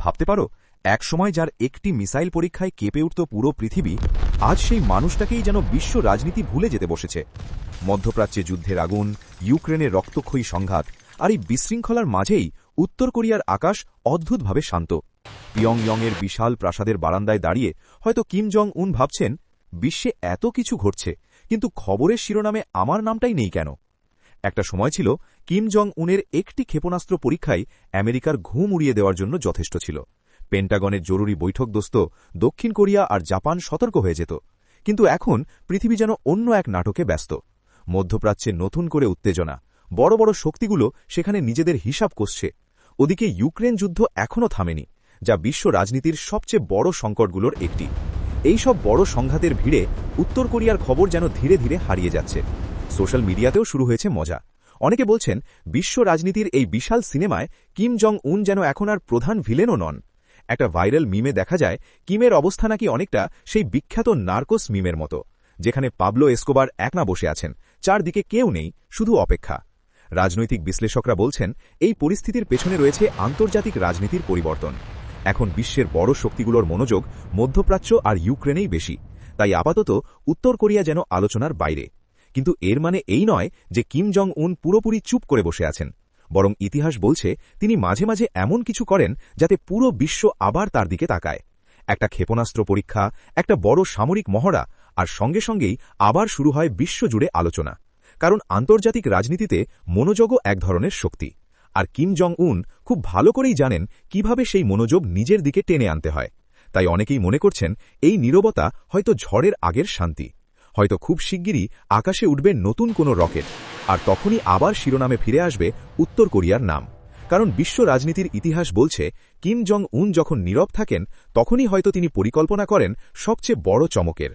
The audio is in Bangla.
ভাবতে পারো, একসময় যার একটি মিসাইল পরীক্ষায় কেঁপে উঠত পুরো পৃথিবী, আজ সেই মানুষটাকেই যেন বিশ্ব রাজনীতি ভুলে যেতে বসেছে। মধ্যপ্রাচ্যে যুদ্ধের আগুন, ইউক্রেনের রক্তক্ষয়ী সংঘাত আর এই বিশৃঙ্খলার মাঝেই উত্তর কোরিয়ার আকাশ অদ্ভুতভাবে শান্ত। পিয়ংইয়ংয়ের বিশাল প্রাসাদের বারান্দায় দাঁড়িয়ে হয়তো কিম জং উন ভাবছেন, বিশ্বে এত কিছু ঘটছে, কিন্তু খবরের শিরোনামে আমার নামটাই নেই কেন? একটা সময় ছিল কিম জং উনের একটি ক্ষেপণাস্ত্র পরীক্ষায় আমেরিকার ঘুম উড়িয়ে দেওয়ার জন্য যথেষ্ট ছিল। পেন্টাগনের জরুরি বৈঠকদোস্ত দক্ষিণ কোরিয়া আর জাপান সতর্ক হয়ে যেত। কিন্তু এখন পৃথিবী যেন অন্য এক নাটকে ব্যস্ত। মধ্যপ্রাচ্যে নতুন করে উত্তেজনা, বড় বড় শক্তিগুলো সেখানে নিজেদের হিসাব কষছে। ওদিকে ইউক্রেন যুদ্ধ এখনও থামেনি, যা বিশ্ব রাজনীতির সবচেয়ে বড় সংকটগুলোর একটি। এই সব বড় সংঘাতের ভিড়ে উত্তর কোরিয়ার খবর যেন ধীরে ধীরে হারিয়ে যাচ্ছে। সোশ্যাল মিডিয়াতেও শুরু হয়েছে মজা। অনেকে বলছেন, বিশ্ব রাজনীতির এই বিশাল সিনেমায় কিম জং উন যেন এখন আর প্রধান ভিলেনও নন। একটা ভাইরাল মিমে দেখা যায়, কিমের অবস্থা নাকি অনেকটা সেই বিখ্যাত নার্কোস মিমের মতো, যেখানে পাবলো এসকোবার একনা বসে আছেন, চারদিকে কেউ নেই, শুধু অপেক্ষা। রাজনৈতিক বিশ্লেষকরা বলছেন, এই পরিস্থিতির পেছনে রয়েছে আন্তর্জাতিক রাজনীতির পরিবর্তন। এখন বিশ্বের বড় শক্তিগুলোর মনোযোগ মধ্যপ্রাচ্য আর ইউক্রেনেই বেশি, তাই আপাতত উত্তর কোরিয়া যেন আলোচনার বাইরে। কিন্তু এর মানে এই নয় যে কিম জং উন পুরোপুরি চুপ করে বসে আছেন, বরং ইতিহাস বলছে তিনি মাঝে মাঝে এমন কিছু করেন যাতে পুরো বিশ্ব আবার তার দিকে তাকায়। একটা ক্ষেপণাস্ত্র পরীক্ষা, একটা বড় সামরিক মহড়া, আর সঙ্গে সঙ্গেই আবার শুরু হয় বিশ্বজুড়ে আলোচনা। কারণ আন্তর্জাতিক রাজনীতিতে মনোযোগও এক ধরনের শক্তি, আর কিম জং উন খুব ভালো করেই জানেন কিভাবে সেই মনোযোগ নিজের দিকে টেনে আনতে হয়। তাই অনেকেই মনে করছেন, এই নীরবতা হয়তো ঝড়ের আগের শান্তি। হয়তো খুব শিগগিরই আকাশে উঠবে নতুন কোনো রকেট, আর তখনই আবার শিরোনামে ফিরে আসবে উত্তর কোরিয়ার নাম। কারণ বিশ্ব রাজনীতির ইতিহাস বলছে, কিম জং উন যখন নীরব থাকেন, তখনই হয়তো তিনি পরিকল্পনা করেন সবচেয়ে বড় চমকের।